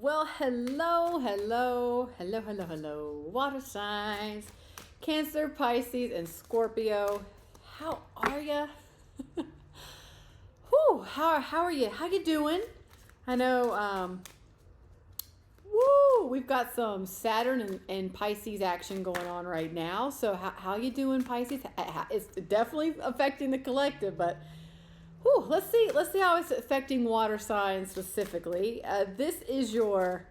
Well, hello, water signs, Cancer, Pisces, and Scorpio. How are ya? Whew, how are you? How you doing? I know, we've got some Saturn and Pisces action going on right now. So how you doing, Pisces? It's definitely affecting the collective, but let's see how it's affecting water signs specifically. This is your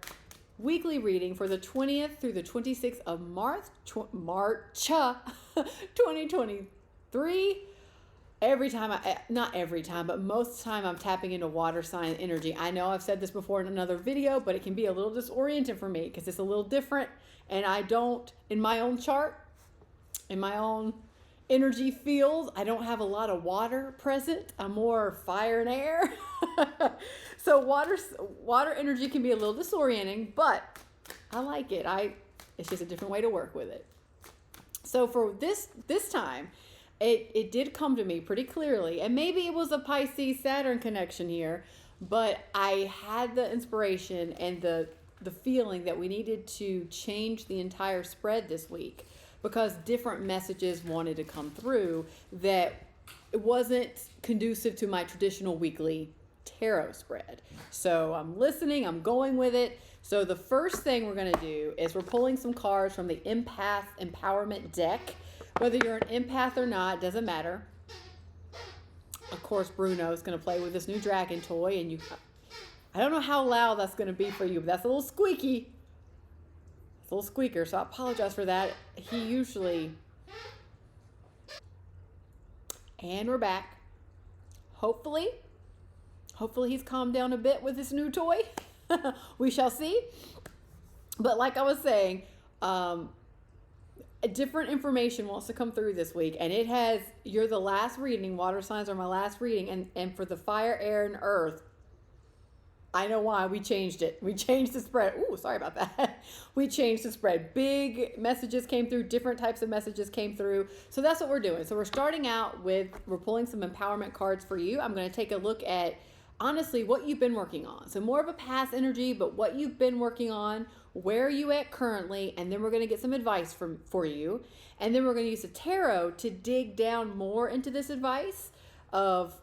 weekly reading for the 20th through the 26th of March 2023. Not every time, but most of the time I'm tapping into water sign energy. I know I've said this before in another video, but it can be a little disorienting for me because it's a little different. And I don't, in my own chart, in my own energy field, I don't have a lot of water present. I'm more fire and air. So water energy can be a little disorienting, but I like it. It's just a different way to work with it. So for this time, it did come to me pretty clearly, and maybe it was a Pisces Saturn connection here, but I had the inspiration and the feeling that we needed to change the entire spread this week because different messages wanted to come through that it wasn't conducive to my traditional weekly tarot spread. So I'm listening, I'm going with it. So the first thing we're going to do is we're pulling some cards from the Empath Empowerment deck. Whether you're an empath or not, doesn't matter. Of course, Bruno is going to play with this new dragon toy, and I don't know how loud that's going to be for you, but that's a little squeaky. It's a little squeaker, so I apologize for that. And we're back. Hopefully he's calmed down a bit with this new toy. We shall see. But like I was saying, different information wants to come through this week, and you're the last reading. Water signs are my last reading, and for the fire, air, and earth, I know why we changed it. We changed the spread. Ooh, sorry about that. We changed the spread. Big messages came through, different types of messages came through. So that's what we're doing. So we're starting out we're pulling some empowerment cards for you. I'm going to take a look at, honestly, what you've been working on. So more of a past energy, but what you've been working on, where are you at currently, and then we're going to get some advice for you. And then we're going to use the tarot to dig down more into this advice from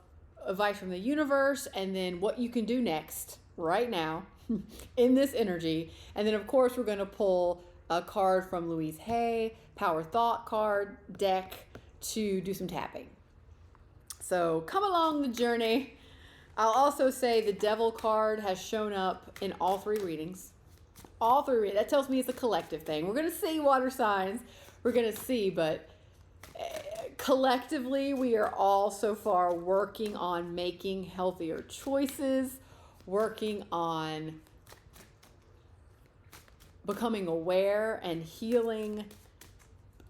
the universe, and then what you can do next, right now, in this energy. And then, of course, we're going to pull a card from Louise Hay, Power Thought card deck, to do some tapping. So come along the journey. I'll also say the Devil card has shown up in all three readings. All three. That tells me it's a collective thing. We're going to see water signs. We're going to see, but collectively, we are all so far working on making healthier choices, working on becoming aware and healing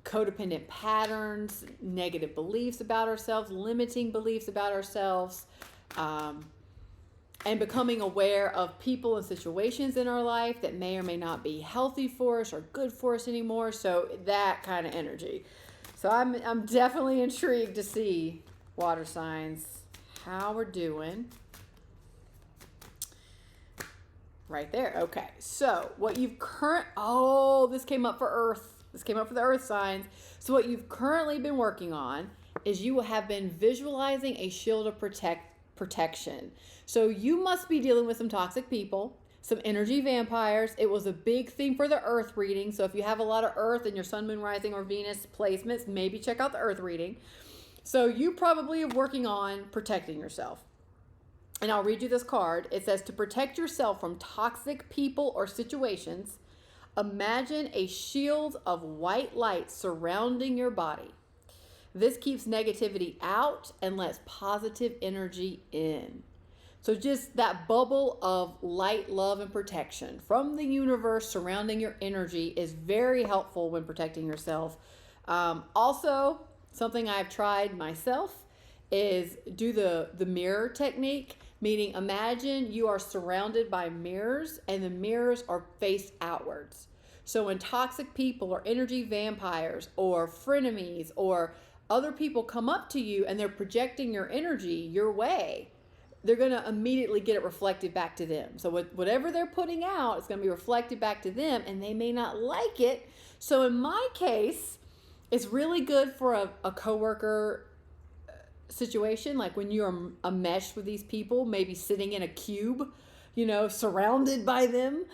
codependent patterns, negative beliefs about ourselves, limiting beliefs about ourselves, and becoming aware of people and situations in our life that may or may not be healthy for us or good for us anymore. So that kind of energy. So I'm definitely intrigued to see, water signs, how we're doing. Right there. Okay. So what you've this came up for Earth. This came up for the Earth signs. So what you've currently been working on is you have been visualizing a shield of protection. So you must be dealing with some toxic people, some energy vampires. It was a big theme for the Earth reading. So if you have a lot of Earth in your Sun, Moon, Rising, or Venus placements, maybe check out the Earth reading. So you probably are working on protecting yourself. And I'll read you this card. It says, to protect yourself from toxic people or situations, imagine a shield of white light surrounding your body. This keeps negativity out and lets positive energy in. So just that bubble of light, love, and protection from the universe surrounding your energy is very helpful when protecting yourself. Also, something I've tried myself is do the mirror technique, meaning imagine you are surrounded by mirrors and the mirrors are faced outwards. So when toxic people or energy vampires or frenemies or other people come up to you and they're projecting your energy your way, they're going to immediately get it reflected back to them. So whatever they're putting out, it's going to be reflected back to them, and they may not like it. So in my case, it's really good for a coworker situation, like when you're a mesh with these people, maybe sitting in a cube, surrounded by them.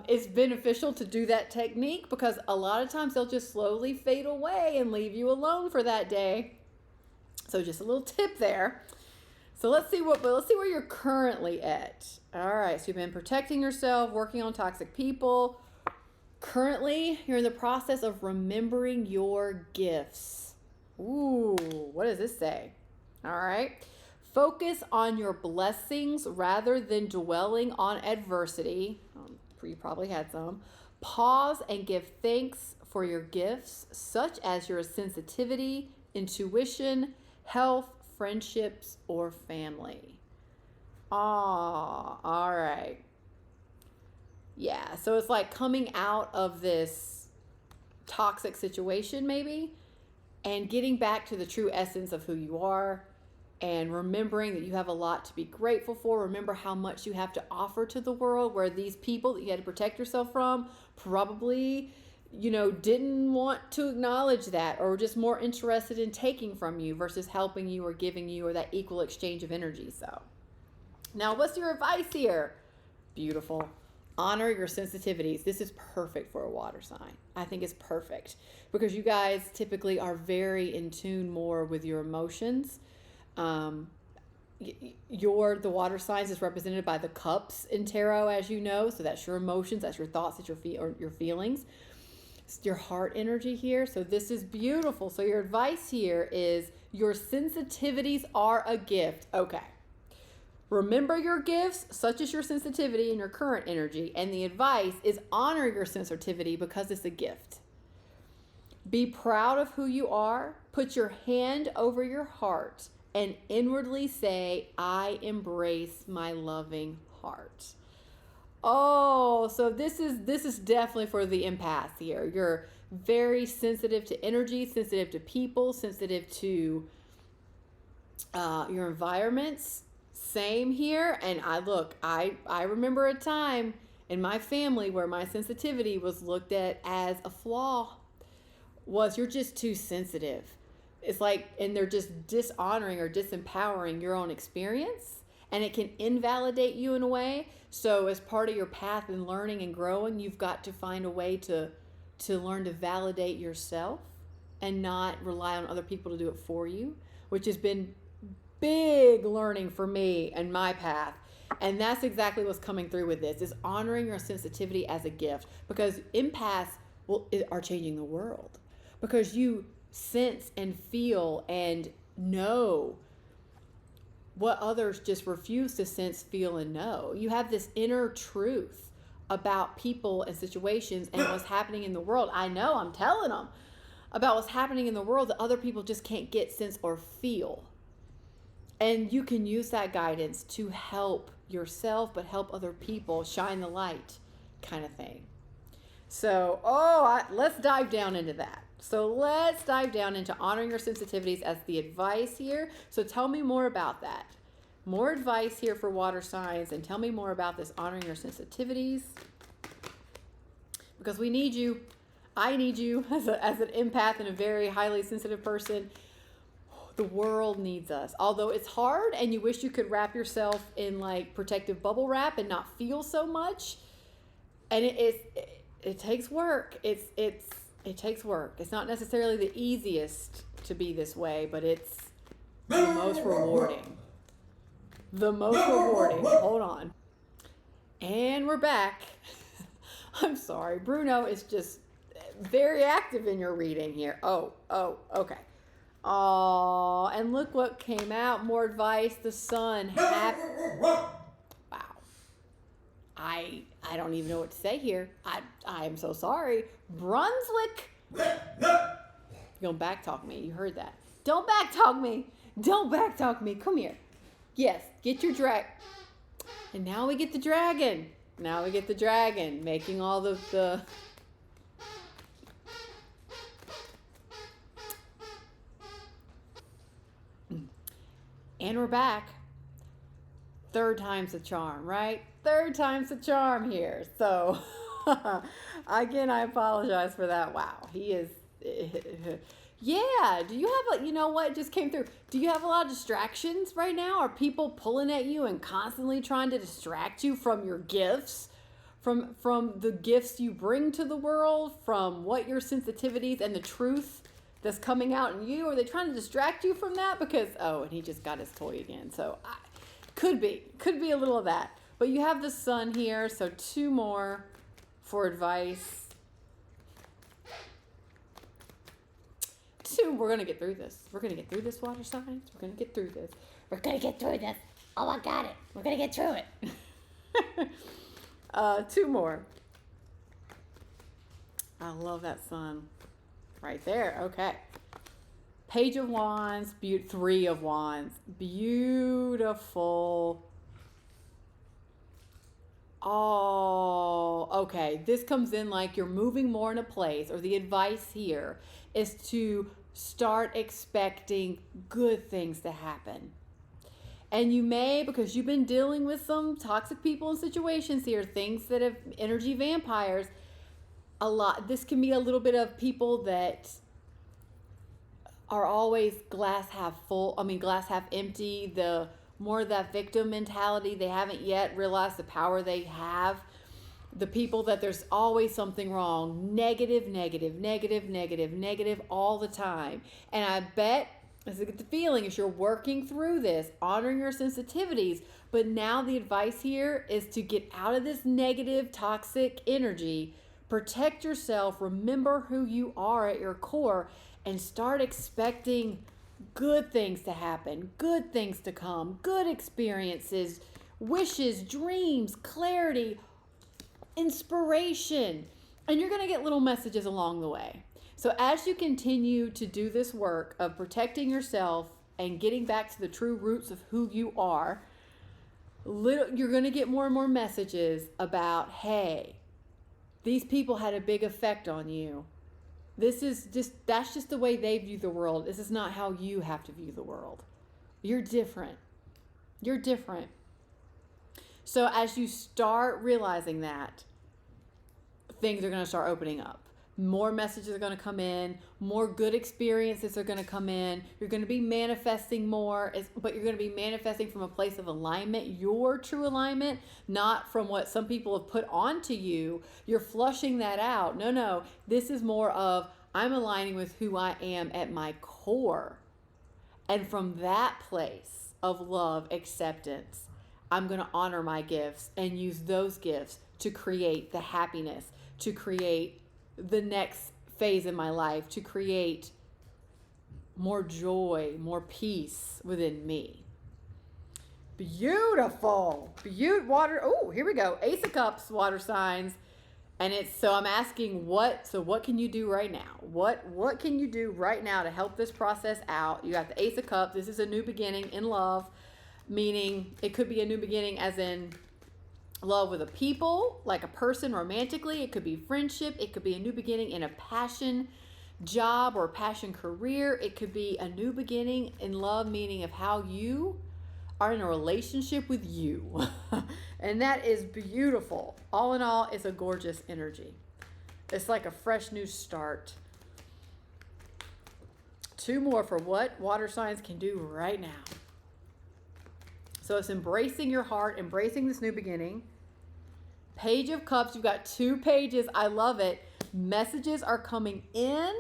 It's beneficial to do that technique because a lot of times they'll just slowly fade away and leave you alone for that day. So just a little tip there. So let's see where you're currently at. All right, so you've been protecting yourself, working on toxic people. Currently, you're in the process of remembering your gifts. Ooh, what does this say? All right. Focus on your blessings rather than dwelling on adversity. You probably had some. Pause and give thanks for your gifts, such as your sensitivity, intuition, health, friendships, or family. All right. Yeah, so it's like coming out of this toxic situation maybe and getting back to the true essence of who you are and remembering that you have a lot to be grateful for. Remember how much you have to offer to the world, where these people that you had to protect yourself from probably, didn't want to acknowledge that, or just more interested in taking from you versus helping you or giving you, or that equal exchange of energy. So now what's your advice here? Beautiful. Honor your sensitivities. This is perfect for a water sign. I think it's perfect because you guys typically are very in tune more with your emotions. The water signs is represented by the cups in tarot, as you know. So that's your emotions, that's your thoughts, that's your feelings. It's your heart energy here. So this is beautiful. So your advice here is your sensitivities are a gift. Okay. Remember your gifts, such as your sensitivity and your current energy. And the advice is honor your sensitivity because it's a gift. Be proud of who you are. Put your hand over your heart and inwardly say, I embrace my loving heart. Oh, so this is definitely for the empath here. You're very sensitive to energy, sensitive to people, sensitive to your environments. Same here. And I remember a time in my family where my sensitivity was looked at as a flaw. Was you're just too sensitive. It's like, and they're just dishonoring or disempowering your own experience, and it can invalidate you in a way. So as part of your path in learning and growing, you've got to find a way to learn to validate yourself and not rely on other people to do it for you, which has been big learning for me and my path. And that's exactly what's coming through with this, is honoring your sensitivity as a gift, because empaths are changing the world because you sense and feel and know what others just refuse to sense, feel, and know. You have this inner truth about people and situations and what's happening in the world. I know, I'm telling them about what's happening in the world that other people just can't get, sense, or feel. And you can use that guidance to help yourself, but help other people shine the light, kind of thing. So, let's dive down into that. So let's dive down into honoring your sensitivities as the advice here. So tell me more about that. More advice here for water signs, and tell me more about this honoring your sensitivities. Because we need you. I need you as an empath and a very highly sensitive person. The world needs us. Although it's hard and you wish you could wrap yourself in like protective bubble wrap and not feel so much. And it takes work. It takes work. It's not necessarily the easiest to be this way, but it's the most rewarding. The most rewarding. Hold on. And we're back. I'm sorry. Bruno is just very active in your reading here. Oh, okay. Oh, and look what came out. More advice. The sun. Wow. I don't even know what to say here. I am so sorry. Brunswick. You're going to backtalk me. You heard that. Don't backtalk me. Don't backtalk me. Come here. Yes, get your drag. And now we get the dragon. Now we get the dragon making all the And we're back. Third time's the charm, right? Third time's the charm here. So, again, I apologize for that. Wow, he is. Yeah. Do you have you know what just came through? Do you have a lot of distractions right now? Are people pulling at you and constantly trying to distract you from your gifts? From the gifts you bring to the world, from what your sensitivities and the truth that's coming out in you? Are they trying to distract you from that? Because, oh, and he just got his toy again. So, could be a little of that. But you have the sun here, so 2 more for advice. 2, we're going to get through this. We're going to get through this, water signs. We're going to get through this. We're going to get through this. Oh, I got it. We're going to get through it. 2 more. I love that sun. Right there. Okay. Page of Wands, 3 of Wands. Beautiful. Oh, okay. This comes in like you're moving more in a place, or the advice here is to start expecting good things to happen. And you may, because you've been dealing with some toxic people and situations here, things that have energy vampires, this can be a little bit of people that are always glass half empty, the more of that victim mentality. They haven't yet realized the power they have. The people that there's always something wrong, negative all the time. And I bet, as I get the feeling, as you're working through this, honoring your sensitivities, but now the advice here is to get out of this negative, toxic energy, protect yourself, remember who you are at your core, and start expecting good things to happen, good things to come, good experiences, wishes, dreams, clarity, inspiration. And you're going to get little messages along the way. So as you continue to do this work of protecting yourself and getting back to the true roots of who you are, you're going to get more and more messages about, hey, these people had a big effect on you. That's just the way they view the world. This is not how you have to view the world. You're different. You're different. So as you start realizing that, things are going to start opening up. More messages are going to come in. More good experiences are going to come in. You're going to be manifesting more, but you're going to be manifesting from a place of alignment, your true alignment, not from what some people have put onto you. You're flushing that out. No. This is more of, I'm aligning with who I am at my core. And from that place of love, acceptance, I'm going to honor my gifts and use those gifts to create the happiness, to create the next phase in my life, to create more joy, more peace within me. Beautiful. Water. Oh, here we go. Ace of Cups, water signs. And I'm asking what can you do right now? What can you do right now to help this process out? You got the Ace of Cups. This is a new beginning in love, meaning it could be a new beginning as in love with a people, like a person romantically. It could be friendship. It could be a new beginning in a passion job or passion career. It could be a new beginning in love, meaning of how you are in a relationship with you. And that is beautiful. All in all, it's a gorgeous energy. It's like a fresh new start. 2 more for what water signs can do right now. So it's embracing your heart, embracing this new beginning. Page of Cups, you've got 2 pages. I love it. Messages are coming in.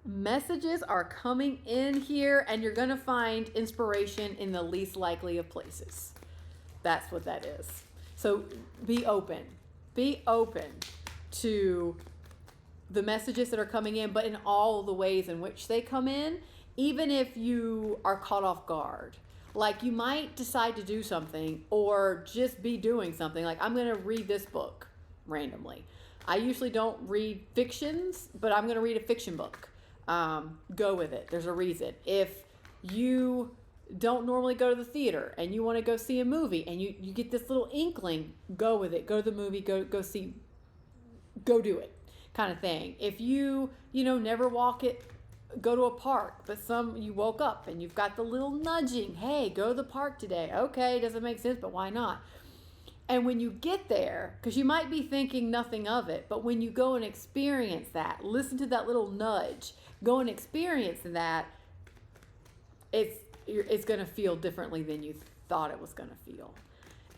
Messages are coming in here, and you're going to find inspiration in the least likely of places. That's what that is. So be open. Be open to the messages that are coming in, but in all the ways in which they come in, even if you are caught off guard. Like you might decide to do something or just be doing something. Like I'm going to read this book randomly. I usually don't read fictions, but I'm going to read a fiction book. Go with it. There's a reason. If you don't normally go to the theater and you want to go see a movie and you get this little inkling, go with it. Go to the movie, go do it kind of thing. If you never walk it, go to a park, but you woke up and you've got the little nudging, hey, go to the park today. Okay, doesn't make sense, but why not? And when you get there, because you might be thinking nothing of it, but when you go and experience that, listen to that little nudge, go and experience that, it's going to feel differently than you thought it was going to feel,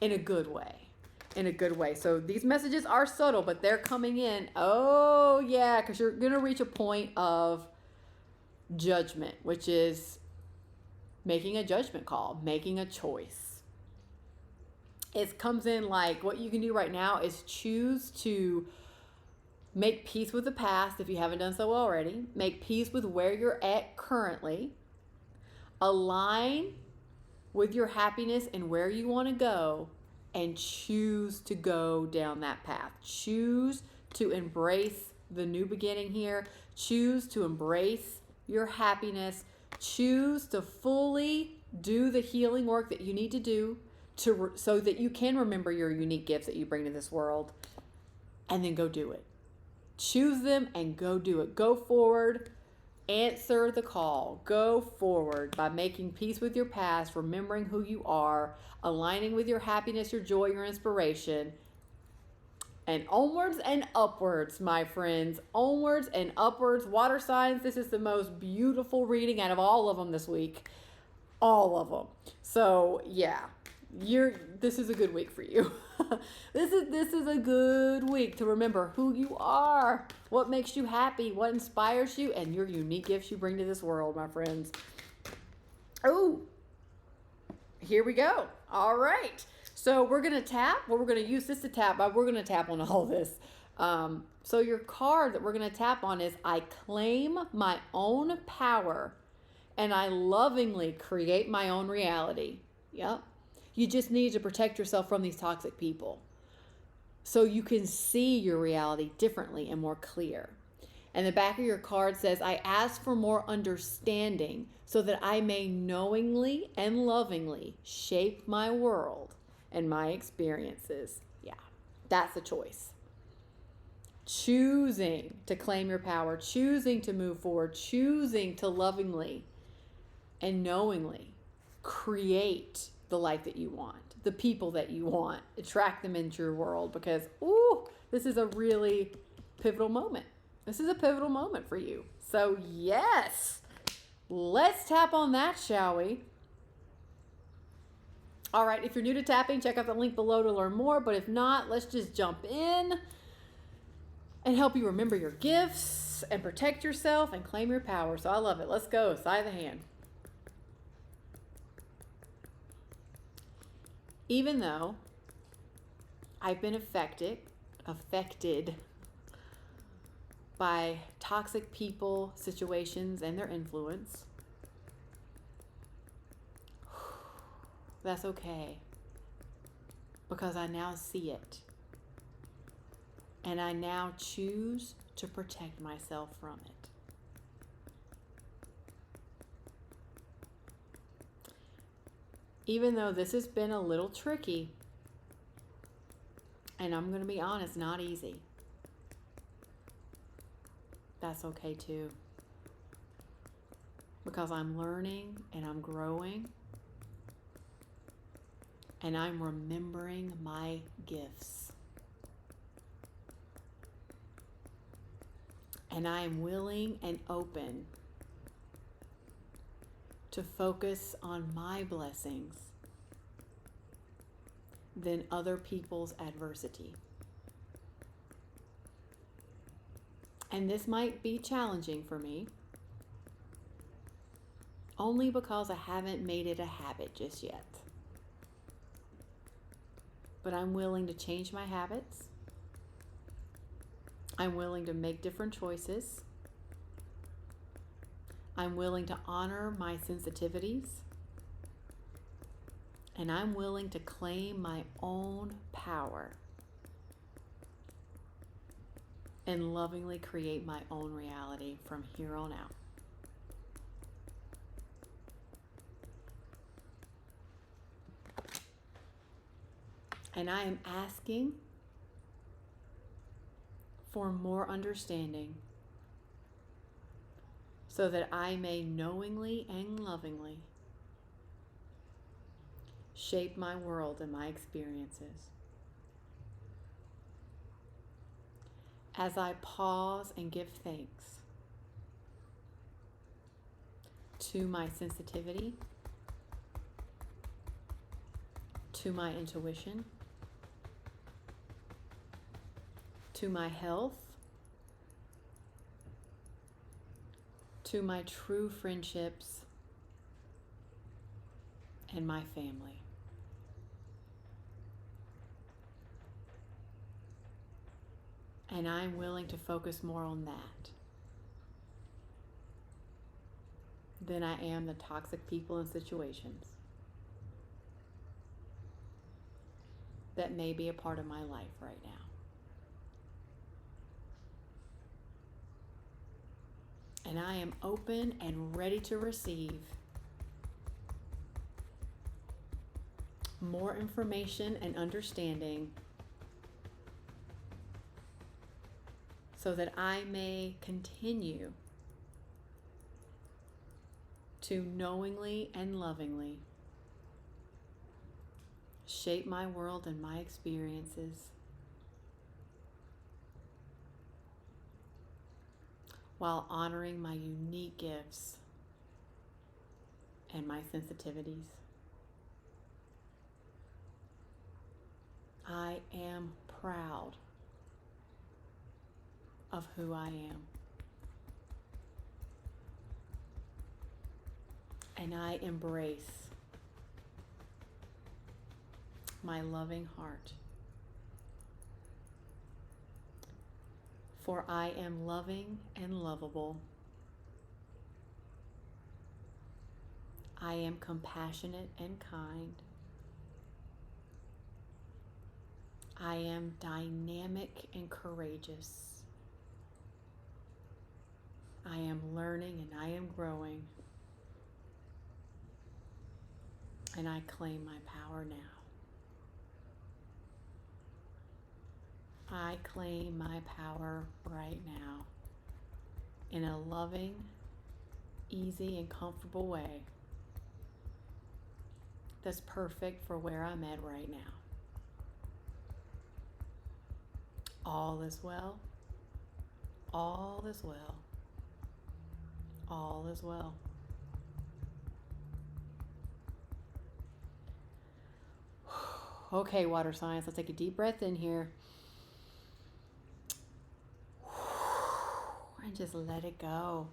in a good way. In a good way. So these messages are subtle, but they're coming in. Oh, yeah, because you're going to reach a point of judgment, which is making a judgment call, making a choice. It comes in like what you can do right now is choose to make peace with the past if you haven't done so already. Make peace with where you're at currently. Align with your happiness and where you want to go, and choose to go down that path. Choose to embrace the new beginning here. Choose to embrace your happiness. Choose to fully do the healing work that you need to do so that you can remember your unique gifts that you bring to this world, and then go do it. Choose them and go do it. Go forward. Answer the call. Go forward by making peace with your past, remembering who you are, aligning with your happiness, your joy, your inspiration, and onwards and upwards, my friends. Onwards and upwards. Water signs, this is the most beautiful reading out of all of them this week. All of them. So, yeah. This is a good week for you. This is a good week to remember who you are, what makes you happy, what inspires you, and your unique gifts you bring to this world, my friends. Oh, here we go. All right. So we're going to tap. Well, we're going to use this to tap, but we're going to tap on all this. So your card that we're going to tap on is I claim my own power and I lovingly create my own reality. Yep. You just need to protect yourself from these toxic people so you can see your reality differently and more clear. And the back of your card says, I ask for more understanding so that I may knowingly and lovingly shape my world and my experiences. Yeah, that's a choice. Choosing to claim your power, choosing to move forward, choosing to lovingly and knowingly create the life that you want, the people that you want, attract them into your world, because, this is a really pivotal moment. This is a pivotal moment for you. So yes, let's tap on that, shall we? All right, if you're new to tapping, check out the link below to learn more, but if not, let's just jump in and help you remember your gifts and protect yourself and claim your power. So I love it. Let's go. Side of the hand. Even though I've been affected by toxic people, situations, and their influence, that's okay, because I now see it, and I now choose to protect myself from it. Even though this has been a little tricky, and I'm going to be honest, not easy, that's okay too. Because I'm learning and I'm growing and I'm remembering my gifts. And I am willing and open to focus on my blessings than other people's adversity. And this might be challenging for me, only because I haven't made it a habit just yet. But I'm willing to change my habits. I'm willing to make different choices. I'm willing to honor my sensitivities. And I'm willing to claim my own power and lovingly create my own reality from here on out. And I am asking for more understanding so that I may knowingly and lovingly shape my world and my experiences. As I pause and give thanks to my sensitivity, to my intuition, to my health, to my true friendships, and my family. And I'm willing to focus more on that than I am the toxic people and situations that may be a part of my life right now. And I am open and ready to receive more information and understanding so that I may continue to knowingly and lovingly shape my world and my experiences while honoring my unique gifts and my sensitivities. I am proud of who I am. And I embrace my loving heart. For I am loving and lovable. I am compassionate and kind. I am dynamic and courageous. I am learning and I am growing. And I claim my power now. I claim my power right now in a loving, easy, and comfortable way that's perfect for where I'm at right now. All is well. All is well. All is well. Okay, water signs, let's take a deep breath in here. And just let it go.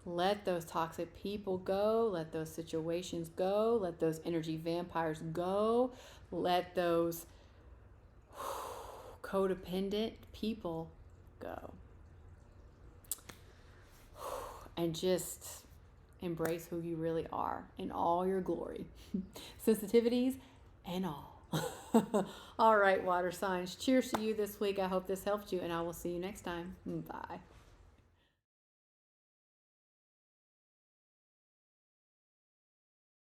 Let those toxic people go. Let those situations go. Let those energy vampires go. Let those codependent people go. And just embrace who you really are in all your glory. Sensitivities and all. All right, water signs. Cheers to you this week. I hope this helped you, and I will see you next time. Bye.